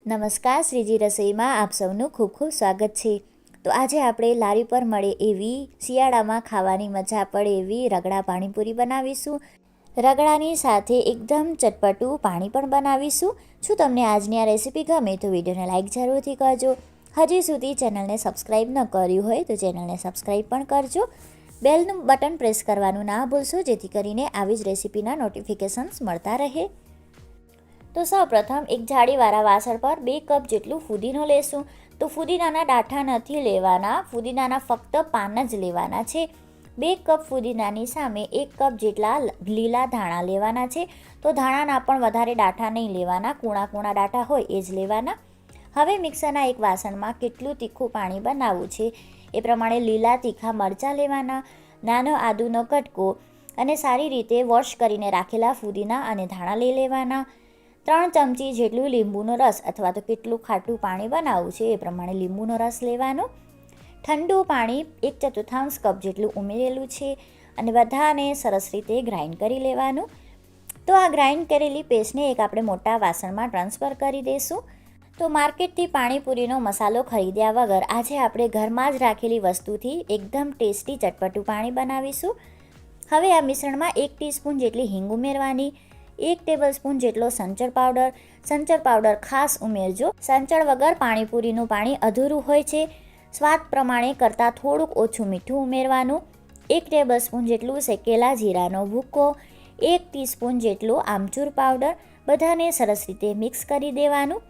નમસ્કાર, શ્રીજી રસોઈમાં આપ સૌનું ખૂબ ખૂબ સ્વાગત છે. તો આજે આપણે લારી પર મળે એવી શિયાળામાં ખાવાની મજા પડે એવી રગડા પાણીપુરી બનાવીશું. રગડાની સાથે એકદમ ચટપટું પાણી પણ બનાવીશું. શું તમને આજની આ રેસીપી ગમે તો વિડીયોને લાઇક જરૂરથી કરજો. હજી સુધી ચેનલને સબસ્ક્રાઈબ ન કર્યું હોય તો ચેનલને સબસ્ક્રાઈબ પણ કરજો. બેલનું બટન પ્રેસ કરવાનું ના ભૂલશો, જેથી કરીને આવી જ રેસીપીના નોટિફિકેશન્સ મળતા રહે. તો સૌપ્રથમ એક જાળીવાળા વાસણ પર 2 કપ જેટલું ફુદીનો લેશું. તો ફુદીનાના ડાઠા નથી લેવાના, ફુદીનાના ફક્ત પાન જ લેવાના છે. 2 કપ ફુદીનાની સામે 1 કપ જેટલા લીલા ધાણા લેવાના છે. તો ધાણાના પણ વધારે ડાઠા નહીં લેવાના, કૂણા ડાઠા હોય એ જ લેવાના. હવે મિક્સરના એક વાસણમાં કેટલું તીખું પાણી બનાવવું છે એ પ્રમાણે લીલા તીખા મરચાં લેવાના, નાનો આદુનો કટકો અને સારી રીતે વોશ કરીને રાખેલા ફુદીના અને ધાણા લઈ લેવાના. 3 ચમચી જેટલું લીંબુનો રસ અથવા તો કેટલું ખાટું પાણી બનાવવું છે એ પ્રમાણે લીંબુનો રસ લેવાનો. ઠંડુ પાણી 1/4 કપ જેટલું ઉમેરેલું છે અને બધાને સરસ રીતે ગ્રાઇન્ડ કરી લેવાનું. તો આ ગ્રાઇન્ડ કરેલી પેસ્ટને એક આપણે મોટા વાસણમાં ટ્રાન્સફર કરી દઈશું. તો માર્કેટથી પાણીપુરીનો મસાલો ખરીદ્યા વગર આજે આપણે ઘરમાં જ રાખેલી વસ્તુથી એકદમ ટેસ્ટી ચટપટું પાણી બનાવીશું. હવે આ મિશ્રણમાં 1 ટીસ્પૂન જેટલી હિંગ ઉમેરવાની, 1 ટેબલસ્પૂન જેટલો સંચળ પાવડર ખાસ ઉમેરજો. સંચળ વગર પાણીપુરીનું પાણી અધૂરું હોય છે. સ્વાદ પ્રમાણે કરતાં થોડુંક ઓછું મીઠું ઉમેરવાનું. 1 ટેબલસ્પૂન જેટલું શેકેલા જીરાનો ભૂકો, 1 ટીસ્પૂન જેટલું આમચૂર પાવડર, બધાને સરસ રીતે મિક્સ કરી દેવાનું.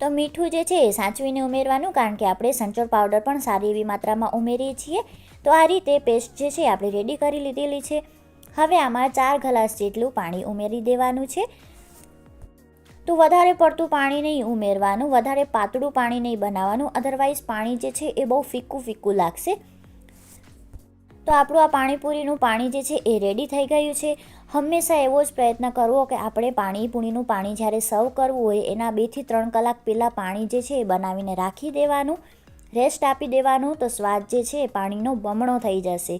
તો મીઠું જે છે એ સાચવીને ઉમેરવાનું, કારણ કે આપણે સંચળ પાવડર પણ સારી એવી માત્રામાં ઉમેરીએ છીએ. તો આ રીતે પેસ્ટ જે છે આપણે રેડી કરી લીધેલી છે. હવે આમાં 4 ગ્લાસ જેટલું પાણી ઉમેરી દેવાનું છે. તો વધારે પડતું પાણી નહીં ઉમેરવાનું, વધારે પાતળું પાણી નહીં બનાવવાનું, અધરવાઇઝ પાણી જે છે એ બહુ ફીક્કું લાગશે. તો આપણું આ પાણીપુરીનું પાણી જે છે એ રેડી થઈ ગયું છે. હંમેશા એવો જ પ્રયત્ન કરવો કે આપણે પાણીપુરીનું પાણી જ્યારે સર્વ કરવું હોય એના 2 થી 3 કલાક પહેલાં પાણી જે છે એ બનાવીને રાખી દેવાનું, રેસ્ટ આપી દેવાનું. તો સ્વાદ જે છે પાણીનો બમણો થઈ જશે.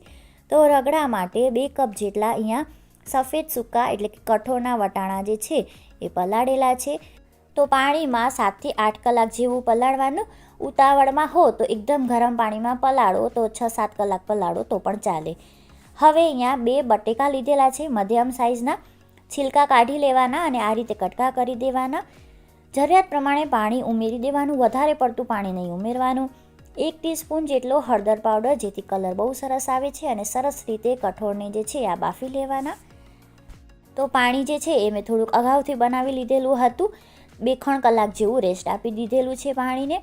તો રગડા માટે 2 કપ જેટલા અહીંયા સફેદ સૂકા એટલે કે કઠોળના વટાણા જે છે એ પલાળેલા છે. તો પાણીમાં 7 થી 8 કલાક જેવું પલાળવાનું. ઉતાવળમાં હો તો એકદમ ગરમ પાણીમાં પલાળો, તો 6-7 કલાક પલાળો તો પણ ચાલે. હવે અહીંયા 2 બટેકા લીધેલા છે મધ્યમ સાઇઝના, છિલકા કાઢી લેવાના અને આ રીતે કટકા કરી દેવાના. જરૂરિયાત પ્રમાણે પાણી ઉમેરી દેવાનું, વધારે પડતું પાણી નહીં ઉમેરવાનું. 1 ટીસ્પૂન જેટલો હળદર પાવડર, જેથી કલર બહુ સરસ આવે છે, અને સરસ રીતે કઠોળને જે છે આ બાફી લેવાના. તો પાણી જે છે એ મેં થોડુંક અગાઉથી બનાવી લીધેલું હતું, 2 કલાક જેવું રેસ્ટ આપી દીધેલું છે પાણીને.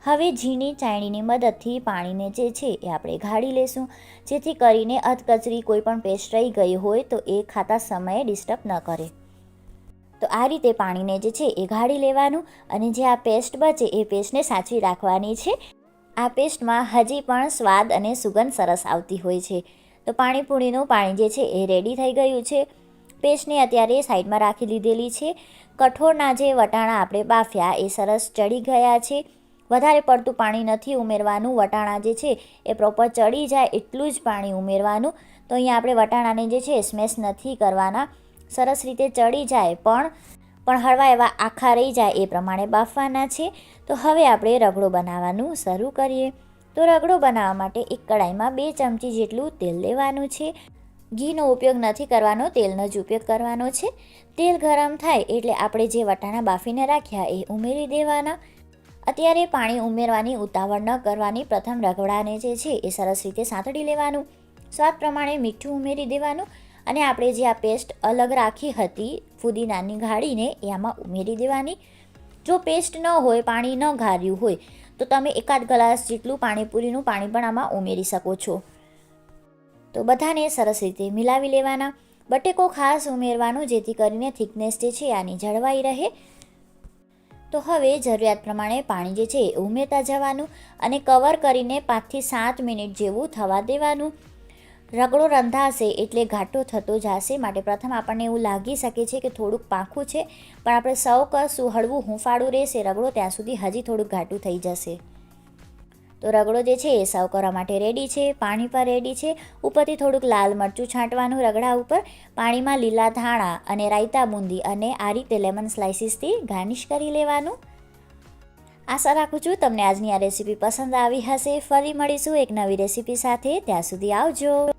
હવે ઝીણી ચાયણીની મદદથી પાણીને જે છે એ આપણે ગાળી લેશું, જેથી કરીને અધકચરી કોઈ પણ પેસ્ટ રહી ગઈ હોય તો એ ખાતા સમયે ડિસ્ટર્બ ન કરે. તો આ રીતે પાણીને જે છે એ ગાળી લેવાનું અને જે આ પેસ્ટ બચે એ પેસ્ટને સાચવી રાખવાની છે. આ પેસ્ટમાં હજી પણ સ્વાદ અને સુગંધ સરસ આવતી હોય છે. તો પાણીપુરીનું પાણી જે છે એ રેડી થઈ ગયું છે. પેસ્ટને અત્યારે સાઈડમાં રાખી લીધેલી છે. કઠોળના જે વટાણા આપણે બાફ્યા એ સરસ ચડી ગયા છે. વધારે પડતું પાણી નથી ઉમેરવાનું, વટાણા જે છે એ પ્રોપર ચડી જાય એટલું જ પાણી ઉમેરવાનું. તો અહીંયા આપણે વટાણાને જે છે સ્મેશ નથી કરવાના, સરસ રીતે ચડી જાય પણ હળવા એવા આખા રહી જાય એ પ્રમાણે બાફવાના છે. તો હવે આપણે રગડો બનાવવાનું શરૂ કરીએ. તો રગડો બનાવવા માટે એક કડાઈમાં 2 ચમચી જેટલું તેલ લેવાનું છે. ઘીનો ઉપયોગ નથી કરવાનો, તેલનો જ ઉપયોગ કરવાનો છે. તેલ ગરમ થાય એટલે આપણે જે વટાણા બાફીને રાખ્યા એ ઉમેરી દેવાના. અત્યારે પાણી ઉમેરવાની ઉતાવળ ન કરવાની, પ્રથમ રગડાને જે છે એ સરસ રીતે સાંતળી લેવાનું. સ્વાદ પ્રમાણે મીઠું ઉમેરી દેવાનું અને આપણે જે આ પેસ્ટ અલગ રાખી હતી ફુદીનાની ગાળીને એ આમાં ઉમેરી દેવાની. જો પેસ્ટ ન હોય, પાણી ન ગાળ્યું હોય તો તમે 1 ગ્લાસ જેટલું પાણીપુરીનું પાણી પણ આમાં ઉમેરી શકો છો. તો બધાને સરસ રીતે મિલાવી લેવાના. બટેકો ખાસ ઉમેરવાનો, જેથી કરીને થિકનેસ જે છે આની જળવાઈ રહે. તો હવે જરૂરિયાત પ્રમાણે પાણી જે છે એ ઉમેરતા જવાનું અને કવર કરીને 5 થી 7 મિનિટ જેવું થવા દેવાનું. રગડો રંધાશે એટલે ઘાટો થતો જશે, માટે પ્રથમ આપણને એવું લાગી શકે છે કે થોડુંક પાકું છે, પણ આપણે સર્વ કરશું હળવું હુંફાળું રહેશે રગડો ત્યાં સુધી હજી થોડુંક ઘાટું થઈ જશે. તો રગડો જે છે એ સર્વ કરવા માટે રેડી છે, પાણી પર રેડી છે. ઉપરથી થોડુંક લાલ મરચું છાંટવાનું રગડા ઉપર. પાણીમાં લીલા ધાણા અને રાયતા બૂંદી અને આ રીતે લેમન સ્લાઇસીસથી ગાર્નિશ કરી લેવાનું. આશા રાખું છું તમને આજની આ રેસીપી પસંદ આવી હશે. ફરી મળીશું એક નવી રેસીપી સાથે. ત્યાં સુધી આવજો.